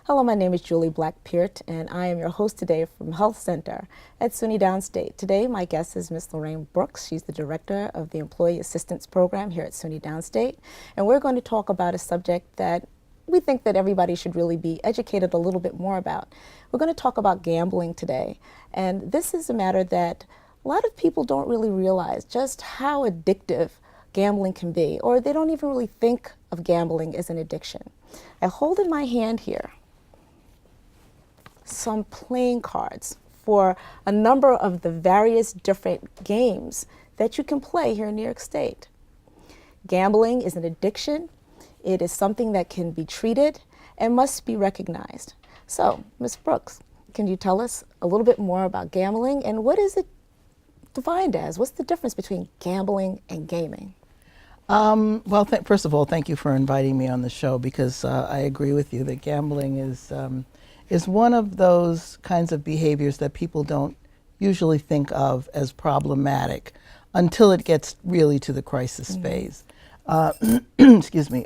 Hello, my name is Julie Peart, and I am your host today from Health Center at SUNY Downstate. Today, my guest is Ms. Lorraine Brooks. She's the director of the Employee Assistance Program here at SUNY Downstate, and we're going to talk about a subject that we think that everybody should really be educated a little bit more about. We're going to talk about gambling today, and this is a matter that a lot of people don't really realize just how addictive gambling can be, or they don't even really think of gambling as an addiction. I hold in my hand here some playing cards for a number of the various different games that you can play here in New York State. Gambling is an addiction. It is something that can be treated and must be recognized. So, Ms. Brooks, can you tell us a little bit more about gambling and what is it defined as? What's the difference between gambling and gaming? Well, first of all, thank you for inviting me on the show, because I agree with you that gambling is one of those kinds of behaviors that people don't usually think of as problematic until it gets really to the crisis phase. Excuse me.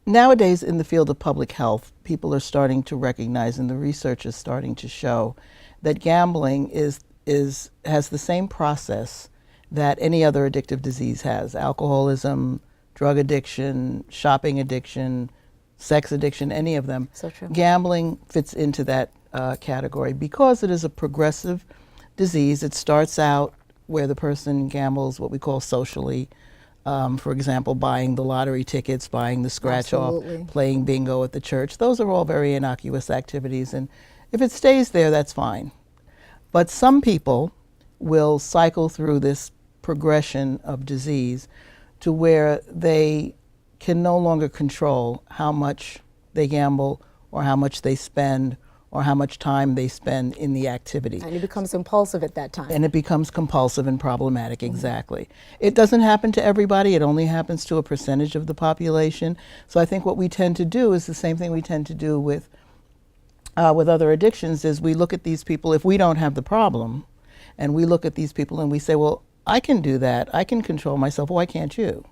Nowadays, in the field of public health, people are starting to recognize, and the research is starting to show, that gambling has the same process that any other addictive disease has: alcoholism, drug addiction, shopping addiction, sex addiction, any of them. So true. Gambling fits into that category because it is a progressive disease. It starts out where the person gambles what we call socially. For example, buying the lottery tickets, buying the scratch-off, playing bingo at the church. Those are all very innocuous activities, and if it stays there, that's fine. But some people will cycle through this progression of disease to where they can no longer control how much they gamble or how much they spend or how much time they spend in the activity. And it becomes impulsive at that time. And it becomes compulsive and problematic, exactly. It doesn't happen to everybody. It only happens to a percentage of the population. So I think what we tend to do is the same thing we tend to do with other addictions, is we look at these people, if we don't have the problem, and we look at these people and we say, well, I can do that. I can control myself. Why can't you?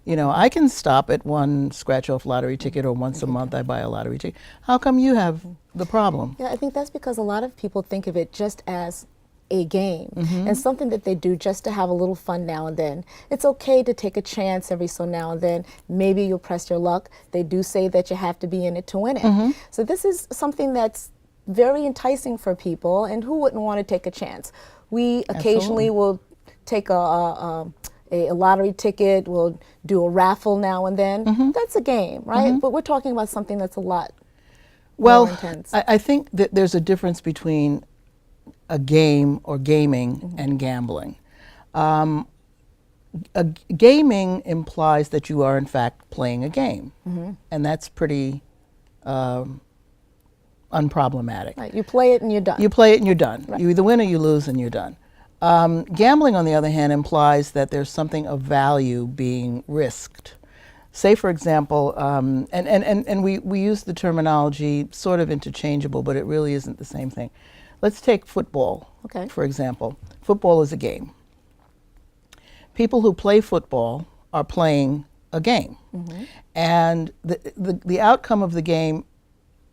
You know, I can stop at one scratch-off lottery ticket, or once a month I buy a lottery ticket. How come you have the problem? Yeah, I think that's because a lot of people think of it just as a game and something that they do just to have a little fun now and then. It's okay to take a chance every so now and then. Maybe you'll press your luck. They do say that you have to be in it to win it. So this is something that's very enticing for people, and who wouldn't want to take a chance? We occasionally will take a lottery ticket, we'll do a raffle now and then. That's a game, right? But we're talking about something that's a lot more intense. I think that there's a difference between a game or gaming and gambling. Gaming implies that you are in fact playing a game, and that's pretty unproblematic. Right. You play it and you're done. You play it and you're done. Right. You either win or you lose and you're done. Gambling, on the other hand, implies that there's something of value being risked. Say, for example, and we use the terminology sort of interchangeable, but it really isn't the same thing. Let's take football, for example. Football is a game. People who play football are playing a game. And the outcome of the game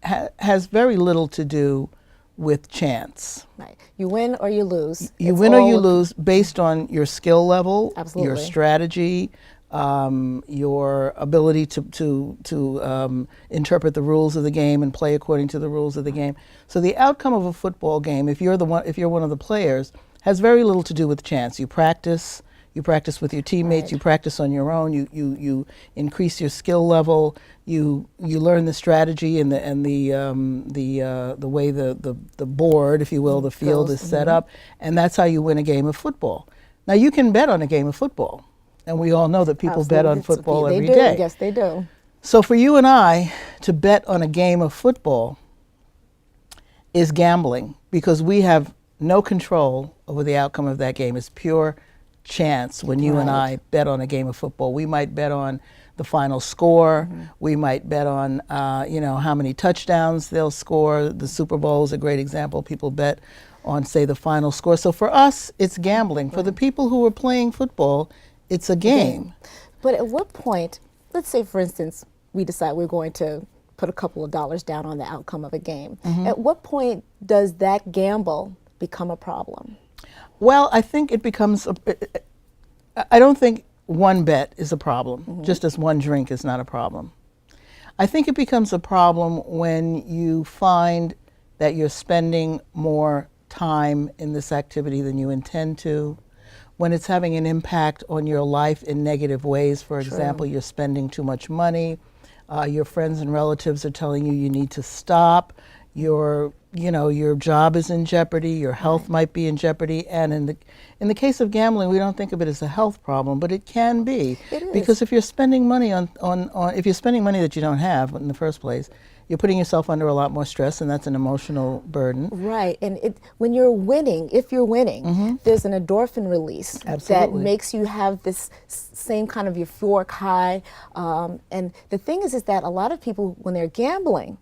has very little to do with chance. Right. You win or you lose. You win or you lose based on your skill level, Absolutely. your strategy, your ability to interpret the rules of the game and play according to the rules of the game. So the outcome of a football game, if you're one of the players, has very little to do with chance. You practice with your teammates, you practice on your own, you increase your skill level, you learn the strategy and the way the board, if you will, the field is set up, and that's how you win a game of football. Now you can bet on a game of football, and we all know that people bet on football every day. Yes, they do. So for you and I to bet on a game of football is gambling, because we have no control over the outcome of that game. It's pure chance when you and I bet on a game of football. We might bet on the final score. We might bet on how many touchdowns they'll score. The Super Bowl is a great example. People bet on, say, the final score. So for us, it's gambling. For the people who are playing football, it's a game. But at what point, let's say, for instance, we decide we're going to put a couple of dollars down on the outcome of a game. At what point does that gamble become a problem? Well, I think it becomes, I don't think one bet is a problem, just as one drink is not a problem. I think it becomes a problem when you find that you're spending more time in this activity than you intend to, when it's having an impact on your life in negative ways. For example, you're spending too much money, your friends and relatives are telling you you need to stop, your job is in jeopardy, your health might be in jeopardy, and in the case of gambling, we don't think of it as a health problem, but it can be. It is. Because if you're spending money on if you're spending money that you don't have in the first place, you're putting yourself under a lot more stress, and that's an emotional burden. Right, and when you're winning, if you're winning, there's an endorphin release that makes you have this same kind of euphoric high. And the thing is that a lot of people, when they're gambling,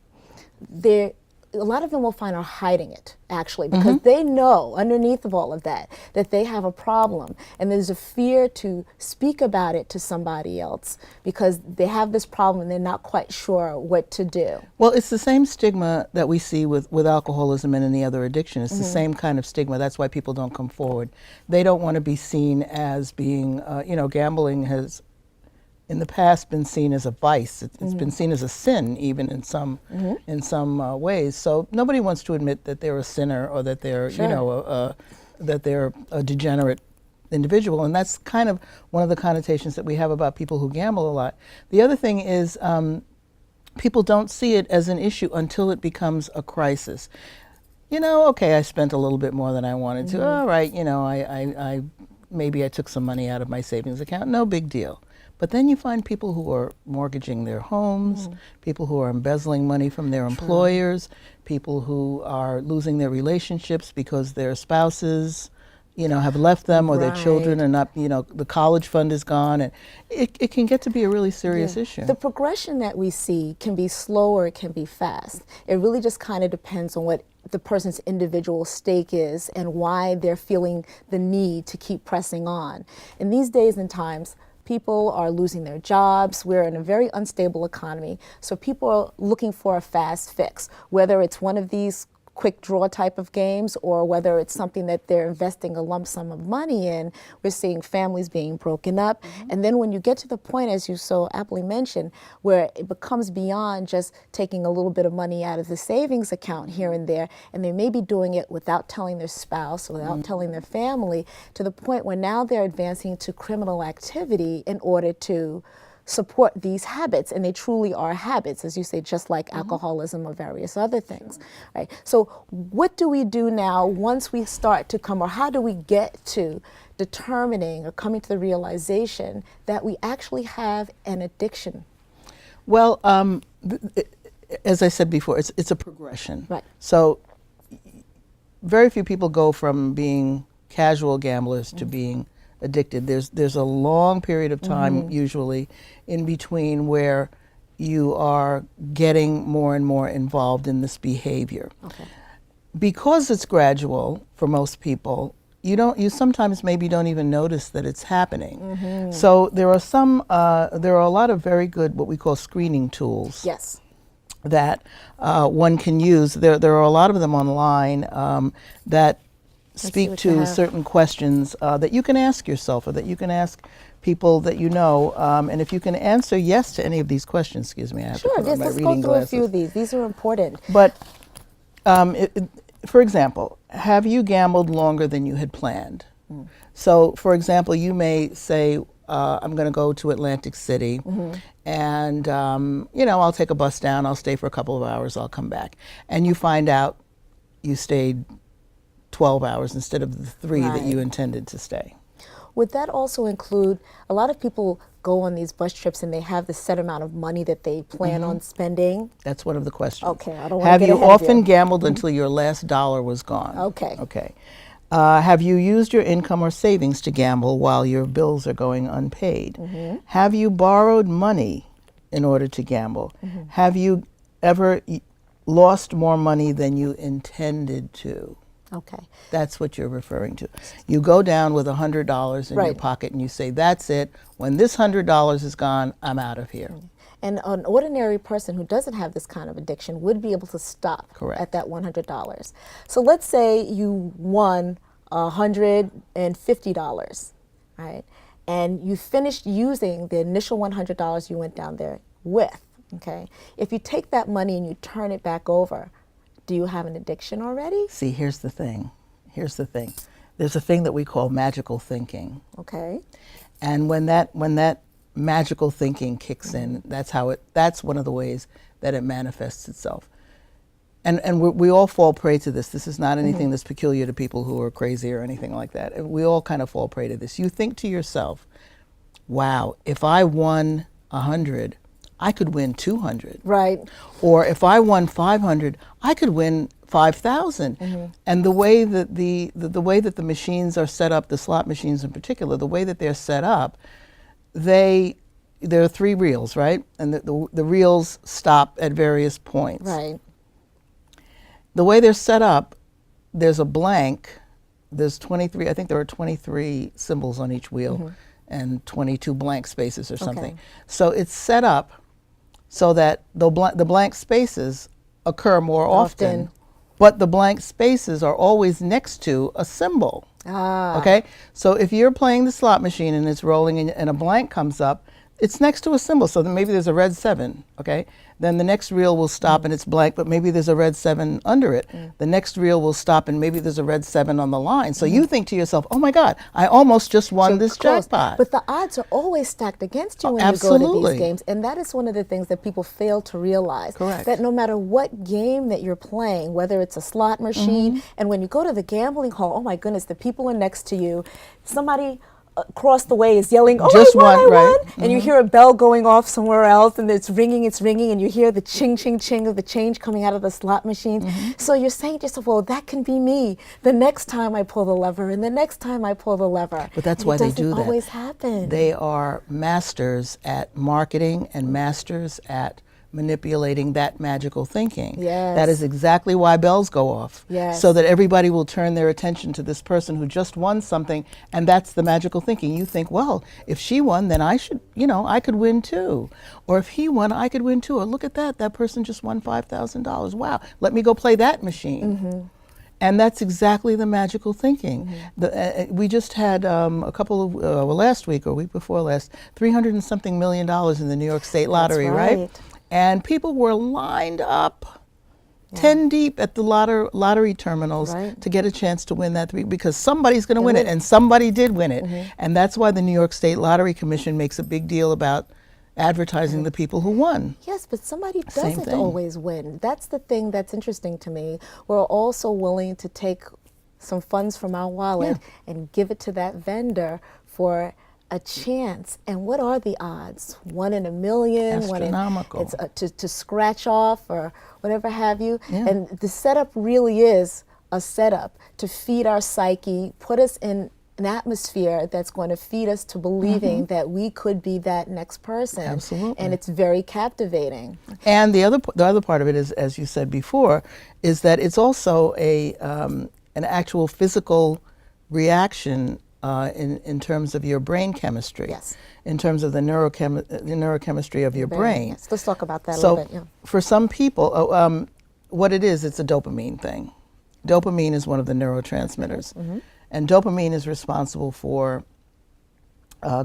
a lot of them will find are hiding it, actually, because they know underneath of all of that they have a problem, and there's a fear to speak about it to somebody else because they have this problem and they're not quite sure what to do. Well, it's the same stigma that we see with alcoholism and any other addiction. It's the same kind of stigma. That's why people don't come forward. They don't want to be seen as being, gambling has in the past been seen as a vice. It's been seen as a sin, even in some ways. So nobody wants to admit that they're a sinner or that they're that they're a degenerate individual, and that's kind of one of the connotations that we have about people who gamble a lot. The other thing is people don't see it as an issue until it becomes a crisis. Okay, I spent a little bit more than I wanted to. All right, I maybe I took some money out of my savings account. No big deal. But then you find people who are mortgaging their homes, people who are embezzling money from their employers, people who are losing their relationships because their spouses, have left them, or their children are not, the college fund is gone, and it can get to be a really serious issue. The progression that we see can be slow or it can be fast. It really just kind of depends on what the person's individual stake is and why they're feeling the need to keep pressing on. In these days and times, people are losing their jobs. We're in a very unstable economy. So people are looking for a fast fix, whether it's one of these quick draw type of games or whether it's something that they're investing a lump sum of money in. We're seeing families being broken up. And then when you get to the point, as you so aptly mentioned, where it becomes beyond just taking a little bit of money out of the savings account here and there, and they may be doing it without telling their spouse, without telling their family, to the point where now they're advancing to criminal activity in order to support these habits, and they truly are habits, as you say, just like alcoholism or various other things, right? So what do we do now once we start to come, or how do we get to determining or coming to the realization that we actually have an addiction? Well, as I said before, it's a progression. Right. So very few people go from being casual gamblers to being addicted. There's a long period of time usually in between where you are getting more and more involved in this behavior. Okay. Because it's gradual for most people, you sometimes maybe don't even notice that it's happening. So there are a lot of very good what we call screening tools. Yes. That one can use. There are a lot of them online that speak to certain questions that you can ask yourself or that you can ask people that you know. And if you can answer yes to any of these questions, excuse me, I have to put on my let's reading go through glasses. a few of these. These are important. But for example, have you gambled longer than you had planned? So for example, you may say, I'm going to go to Atlantic City and, I'll take a bus down, I'll stay for a couple of hours, I'll come back. And you find out you stayed 12 hours instead of the 3 that you intended to stay. Would that also include, a lot of people go on these bus trips and they have the set amount of money that they plan on spending? That's one of the questions. Okay, I don't want to Have get you ahead of often you. gambled until your last dollar was gone? Okay. Okay. Have you used your income or savings to gamble while your bills are going unpaid? Have you borrowed money in order to gamble? Have you ever lost more money than you intended to? Okay. That's what you're referring to. You go down with $100 in your pocket and you say, that's it. When this $100 is gone, I'm out of here. And an ordinary person who doesn't have this kind of addiction would be able to stop Correct. at that $100. So let's say you won $150, right? And you finished using the initial $100 you went down there with, okay? If you take that money and you turn it back over, do you have an addiction already? See, here's the thing. Here's the thing. There's a thing that we call magical thinking. Okay. And when that magical thinking kicks in, that's one of the ways that it manifests itself. And we all fall prey to this. This is not anything that's peculiar to people who are crazy or anything like that. We all kind of fall prey to this. You think to yourself, wow, if I won 100, I could win 200. Right. Or if I won 500, I could win 5,000. And the way that the way that the machines are set up, the slot machines in particular, the way that they're set up, there are 3 reels, right? And the reels stop at various points. Right. The way they're set up, there's a blank. There's 23. I think there are 23 symbols on each wheel, and 22 blank spaces or something. Okay. So it's set up so that the blank spaces occur more often, but the blank spaces are always next to a symbol. Ah. Okay? So if you're playing the slot machine and it's rolling and a blank comes up, it's next to a symbol. So then maybe there's a red 7, okay? Then the next reel will stop and it's blank, but maybe there's a red 7 under it. The next reel will stop and maybe there's a red 7 on the line. So you think to yourself, oh my God, I almost just won this Close. jackpot. But the odds are always stacked against you when you go to Absolutely. these games. And that is one of the things that people fail to realize. Correct. That no matter what game that you're playing, whether it's a slot machine, and when you go to the gambling hall, oh my goodness, the people are next to you. Somebody across the way is yelling, oh, Just I won, one, right? And you hear a bell going off somewhere else, and it's ringing, and you hear the ching, ching, ching of the change coming out of the slot machines. So you're saying to yourself, well, that can be me the next time I pull the lever, and the next time I pull the lever. But that's And why it they do doesn't that. always happen. They are masters at marketing and masters at manipulating that magical thinking. Yes. That is exactly why bells go off. Yes. So that everybody will turn their attention to this person who just won something, and that's the magical thinking. You think, well, if she won, then I should, I could win too. Or if he won, I could win too. Or look at that person just won $5,000. Wow, let me go play that machine. And that's exactly the magical thinking. We just had a couple of, last week or week before last, $300 and something million in the New York State Lottery, right? And people were lined up 10 deep at the lottery terminals to get a chance to win that because somebody's going to win it, and somebody did win it. And that's why the New York State Lottery Commission makes a big deal about advertising the people who won. Yes, but somebody Same doesn't thing. always win. That's the thing that's interesting to me. We're also willing to take some funds from our wallet and give it to that vendor for a chance. And what are the odds? 1 in a million? Astronomical. To scratch off or whatever have you. And the setup really is a setup to feed our psyche, put us in an atmosphere that's going to feed us to believing that we could be that next person. Absolutely. And it's very captivating. And the other part of it is, as you said before, is that it's also an actual physical reaction in terms of your brain chemistry. Yes. In terms of the neurochemistry of your brain. Yes. Let's talk about that a So little bit. Yeah. for some people, what it is, it's a dopamine thing. Dopamine is one of the neurotransmitters. And dopamine is responsible for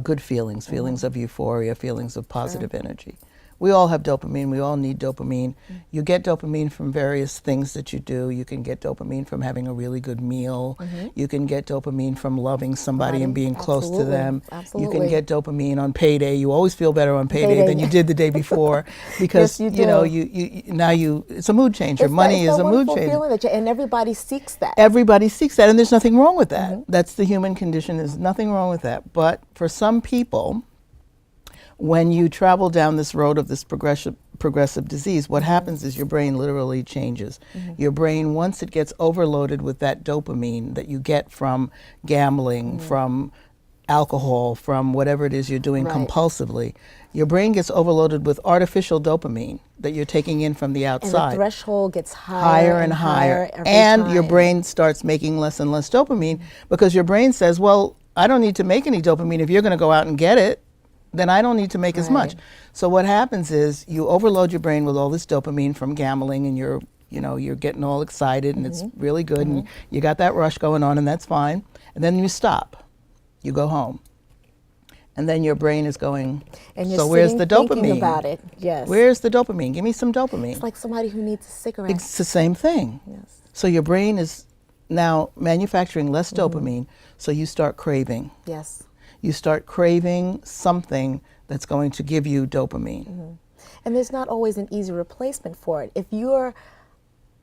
good feelings, feelings of euphoria, feelings of positive energy. We all have dopamine. We all need dopamine. You get dopamine from various things that you do. You can get dopamine from having a really good meal. You can get dopamine from loving somebody and being close to them. You can get dopamine on payday. You always feel better on payday than you did the day before because Yes, you do. it's a mood changer. Money is a mood changer. Feeling that and everybody seeks that. Everybody seeks that, and there's nothing wrong with that. That's the human condition. There's nothing wrong with that. But for some people, when you travel down this road of this progressive disease, what happens is your brain literally changes. Your brain, once it gets overloaded with that dopamine that you get from gambling, from alcohol, from whatever it is you're doing compulsively, your brain gets overloaded with artificial dopamine that you're taking in from the outside. And the threshold gets higher and higher. every And time. your brain starts making less and less dopamine because your brain says, well, I don't need to make any dopamine if you're going to go out and get it. then I don't need to make as much. Right. So what happens is you overload your brain with all this dopamine from gambling, and you're getting all excited, and it's really good, and you got that rush going on, and that's fine. And then you stop. You go home. And then your brain is going, And you're so where's the sitting thinking dopamine? about it. Yes. Where's the dopamine? Give me some dopamine. It's like somebody who needs a cigarette. It's the same thing. Yes. So your brain is now manufacturing less dopamine, so you start craving. Yes. You start craving something that's going to give you dopamine. And there's not always an easy replacement for it. If you're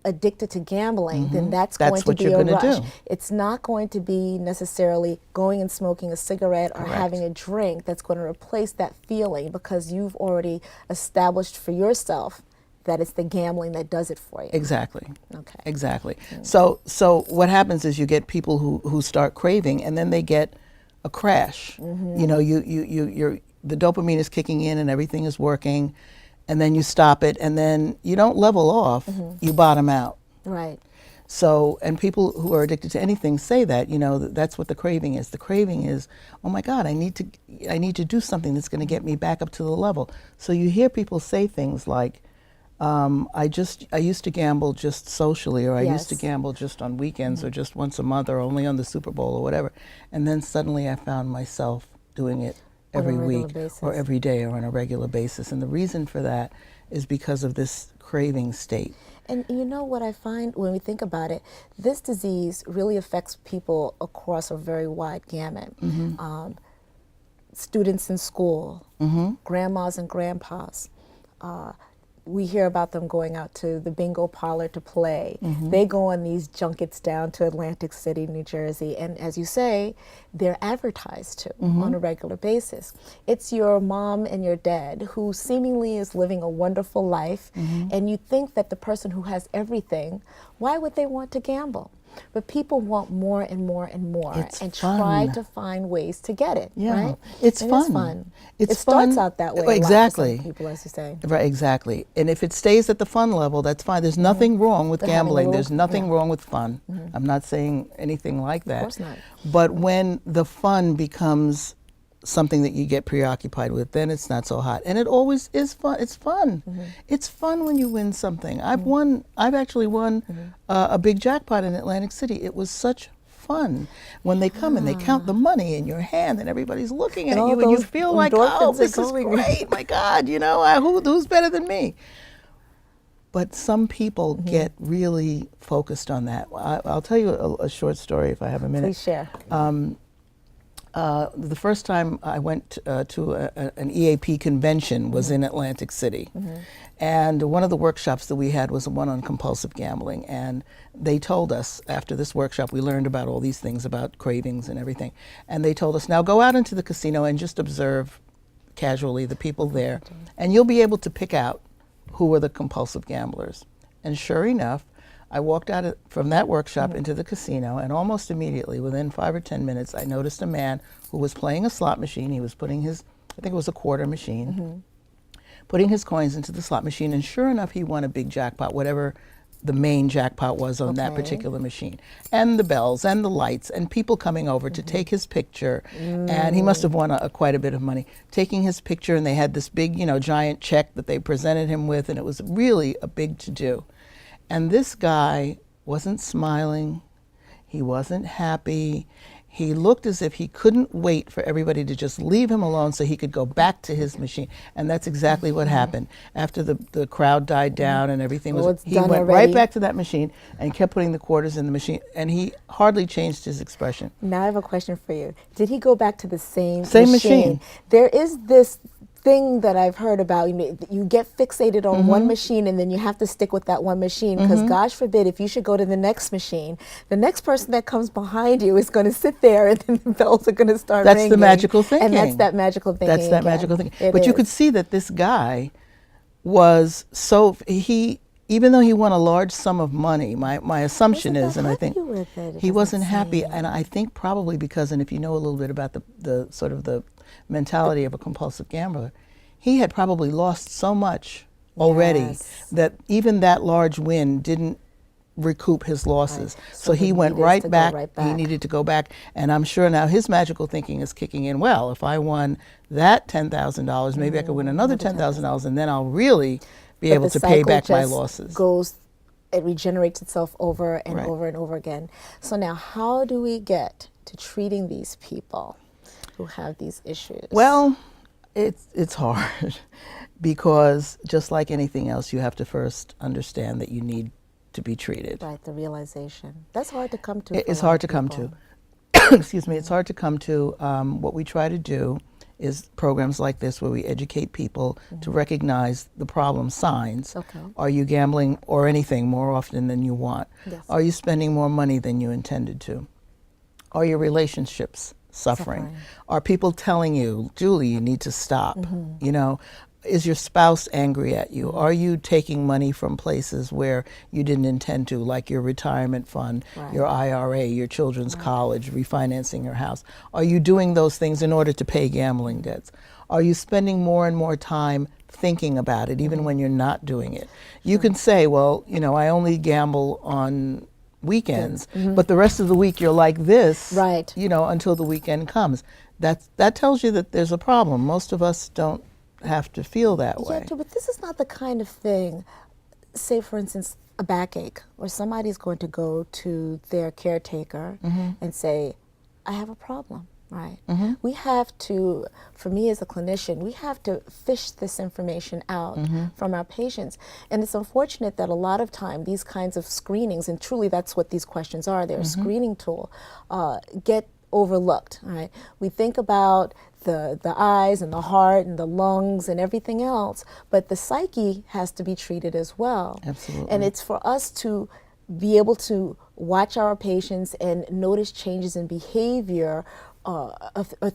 addicted to gambling, then that's going to what be you're a gonna rush. do. It's not going to be necessarily going and smoking a cigarette or Correct. having a drink that's going to replace that feeling, because you've already established for yourself that it's the gambling that does it for you. Exactly. Okay. Exactly. So what happens is you get people who start craving, and then they get a crash. You know, the dopamine is kicking in and everything is working, and then you stop it, and then you don't level off, you bottom out. Right. So, and people who are addicted to anything say that, you know, that's what the craving is. The craving is, oh my God, I need to do something that's going to get me back up to the level. So you hear people say things like, I used to gamble just socially, or I used to Yes. gamble just on weekends, or just once a month, or only on the Super Bowl, or whatever. And then suddenly I found myself doing it On a every regular week, basis. or every day, or on a regular basis. And the reason for that is because of this craving state. And you know what I find when we think about it, this disease really affects people across a very wide gamut. Students in school, grandmas and grandpas. We hear about them going out to the bingo parlor to play. They go on these junkets down to Atlantic City, New Jersey, and as you say, they're advertised to on a regular basis. It's your mom and your dad who seemingly is living a wonderful life, and you think that the person who has everything, why would they want to gamble? But people want more and more and more, It's and fun. try to find ways to get it. Yeah, right? it's And fun. It's fun. It's it starts fun. out that way. Exactly. A lot for some people, as you say. Right, exactly. And if it stays at the fun level, that's fine. There's nothing wrong with But having a gambling. little- There's nothing yeah. wrong with fun. I'm not saying anything like that. Of course not. But when the fun becomes something that you get preoccupied with, then it's not so hot. And it always is fun. It's fun. It's fun when you win something. I've actually won a big jackpot in Atlantic City. It was such fun when they come and they count the money in your hand, and everybody's looking at And all you, and you those feel like, oh, endorphins are this is going. great. My God, you know, who's better than me? But some people get really focused on that. I'll tell you a short story if I have a minute. Please share. The first time I went to an EAP convention was in Atlantic City. And one of the workshops that we had was one on compulsive gambling. And they told us, after this workshop, we learned about all these things about cravings and everything. And they told us, now go out into the casino and just observe casually the people there. And you'll be able to pick out who are the compulsive gamblers. And sure enough, I walked out from that workshop into the casino, and almost immediately, within 5 or 10 minutes, I noticed a man who was playing a slot machine. He was putting his, I think it was a quarter machine, putting his coins into the slot machine, and sure enough, he won a big jackpot, whatever the main jackpot was on that Okay. particular machine. And the bells and the lights and people coming over to take his picture. And he must have won quite a bit of money. Taking his picture, and they had this big, giant check that they presented him with, and it was really a big to-do. And this guy wasn't smiling. He wasn't happy. He looked as if he couldn't wait for everybody to just leave him alone so he could go back to his machine. And that's exactly what happened. After the crowd died down and everything Well, was, it's he done went already. right back to that machine and kept putting the quarters in the machine. And he hardly changed his expression. Now I have a question for you. Did he go back to the same machine. There is this thing that I've heard about, you get fixated on one machine, and then you have to stick with that one machine, because gosh forbid, if you should go to the next machine, the next person that comes behind you is going to sit there, and then the bells are going to start ringing. That's the magical thinking. And that's that magical thinking. That's that again. magical thinking. It But you is. could see that this guy was even though he won a large sum of money, my assumption Wasn't is, that and I happy think with it, he it wasn't doesn't happy, seem. and I think probably because, and if you know a little bit about the sort of the mentality of a compulsive gambler, he had probably lost so much already Yes. that even that large win didn't recoup his losses. Right. So he went needed right to go back. right He back. needed to go back. And I'm sure now his magical thinking is kicking in. Well, if I won that $10,000, maybe I could win another $10,000, and then I'll really be But able the to pay cycle back my just losses. goes, it regenerates itself over and Right. over and over again. So now, how do we get to treating these people who have these issues? Well, it's hard because just like anything else, you have to first understand that you need to be treated. Right, the realization. That's hard to come to. It's for a lot hard to of come people. to. Excuse me, it's hard to come to. What we try to do is programs like this where we educate people to recognize the problem signs. Okay. Are you gambling or anything more often than you want? Yes. Are you spending more money than you intended to? Are your relationships suffering? Are people telling you, Julie, you need to stop? You know, is your spouse angry at you? Are you taking money from places where you didn't intend to, like your retirement fund, Right. your IRA, your children's college, refinancing your house? Are you doing those things in order to pay gambling debts? Are you spending more and more time thinking about it, even when you're not doing it? You can say, well, you know, I only gamble on weekends, but the rest of the week you're like this, Right. you know, until the weekend comes. That tells you that there's a problem. Most of us don't have to feel that way. Yeah, but this is not the kind of thing, say for instance, a backache, where somebody's going to go to their caretaker and say, I have a problem, right? We have to, for me as a clinician, we have to fish this information out from our patients. And it's unfortunate that a lot of time these kinds of screenings, and truly that's what these questions are, they're a screening tool, get overlooked, right? We think about the eyes and the heart and the lungs and everything else, but the psyche has to be treated as well. Absolutely. And it's for us to be able to watch our patients and notice changes in behavior or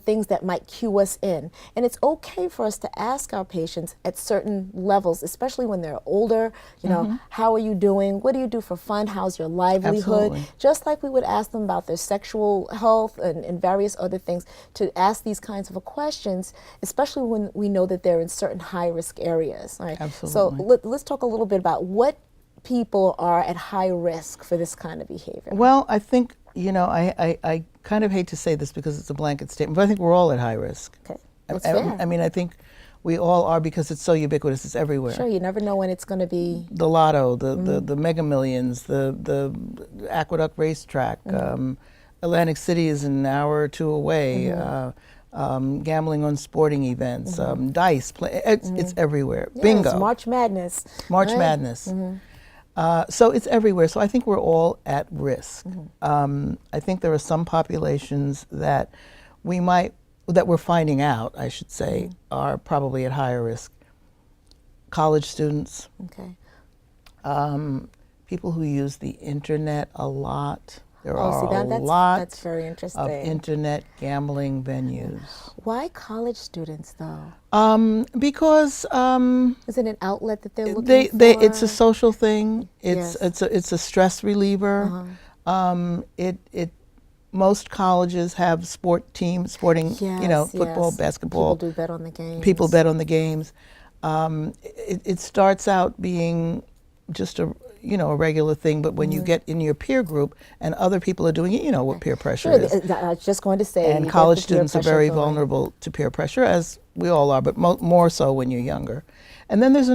things that might cue us in. And it's okay for us to ask our patients at certain levels, especially when they're older, you know, how are you doing? What do you do for fun? How's your livelihood? Absolutely. Just like we would ask them about their sexual health and various other things, to ask these kinds of questions, especially when we know that they're in certain high-risk areas. Right? Absolutely. So let's talk a little bit about what people are at high risk for this kind of behavior. Well, I think, you know, I kind of hate to say this because it's a blanket statement, but I think we're all at high risk. Okay, that's fair. I mean, I think we all are because it's so ubiquitous, it's everywhere. Sure, you never know when it's going to be. The lotto, the Mega Millions, the Aqueduct racetrack, Atlantic City is an hour or two away, gambling on sporting events, dice, it's everywhere. Yeah, Bingo. it's March Madness. March right? Madness. So it's everywhere. So I think we're all at risk. I think there are some populations that that we're finding out, I should say, are probably at higher risk. College students, Okay. people who use the internet a lot. There Oh, are see, a that's lot very interesting. of internet gambling venues. Why college students, though? Because Is it an outlet that they're looking they for? it's a social thing. Yes. It's a stress reliever. Most colleges have sporting, you know, Yes, football, yes. basketball. People do bet on the games. People bet on the games. It starts out being just a regular thing, but when you get in your peer group and other people are doing it, you know what peer pressure Sure, is. I was just going to say. And you college get the peer students are pressure very going. vulnerable to peer pressure, as we all are, but more so when you're younger. And then there's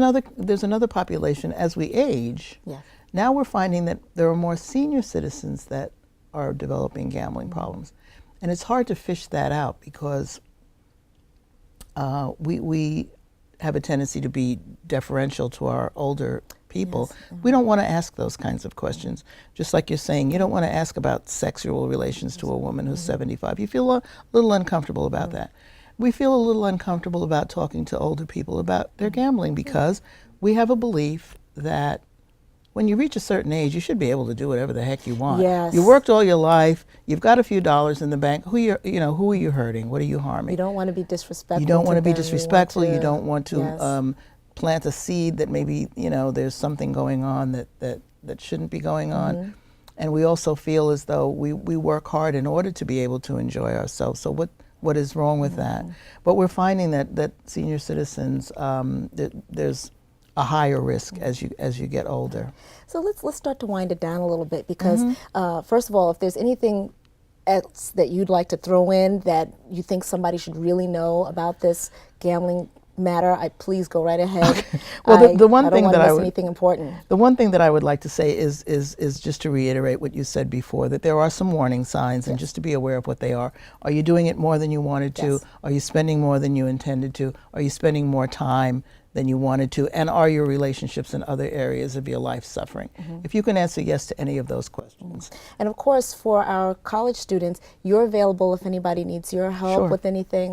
another population as we age. Yeah. Now we're finding that there are more senior citizens that are developing gambling problems, and it's hard to fish that out because we have a tendency to be deferential to our older people. Yes. We don't want to ask those kinds of questions. Just like you're saying, you don't want to ask about sexual relations to a woman who's 75. You feel a little uncomfortable about that. We feel a little uncomfortable about talking to older people about their gambling because we have a belief that when you reach a certain age, you should be able to do whatever the heck you want. Yes. You worked all your life. You've got a few dollars in the bank. Who are you hurting? What are you harming? You don't want to be disrespectful. You don't want to be them. disrespectful. You don't want to Yes. plant a seed that maybe there's something going on that shouldn't be going on. And we also feel as though we work hard in order to be able to enjoy ourselves. So what is wrong with that? But we're finding that senior citizens, there's a higher risk as you get older. So let's start to wind it down a little bit, because first of all, if there's anything else that you'd like to throw in that you think somebody should really know about this gambling matter, please go right ahead. Well, the one thing that I would, anything important. The one thing that I would like to say is just to reiterate what you said before, that there are some warning signs, and just to be aware of what they are. Are you doing it more than you wanted to? Yes. Are you spending more than you intended to? Are you spending more time than you wanted to? And are your relationships in other areas of your life suffering? If you can answer yes to any of those questions. And of course, for our college students, you're available if anybody needs your help with anything.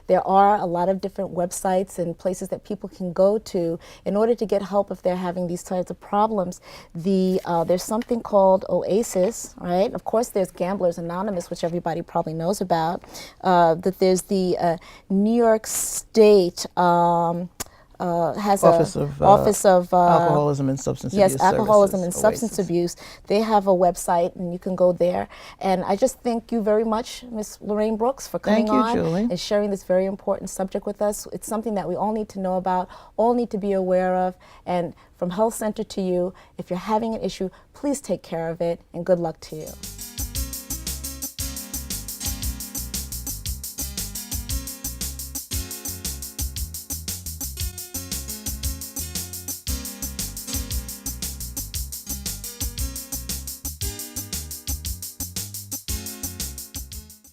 There are a lot of different websites and places that people can go to in order to get help if they're having these types of problems. There's something called OASIS, right? Of course, there's Gamblers Anonymous, which everybody probably knows about. That there's the New York State has Office of Alcoholism and Substance Abuse Yes, Alcoholism and Services, Substance OASIS. Abuse. They have a website, and you can go there. And I just thank you very much, Ms. Lorraine Brooks, for coming Thank you, on Julie. and sharing this very important subject with us. It's something that we all need to know about, all need to be aware of. And from Health Center to you, if you're having an issue, please take care of it, and good luck to you.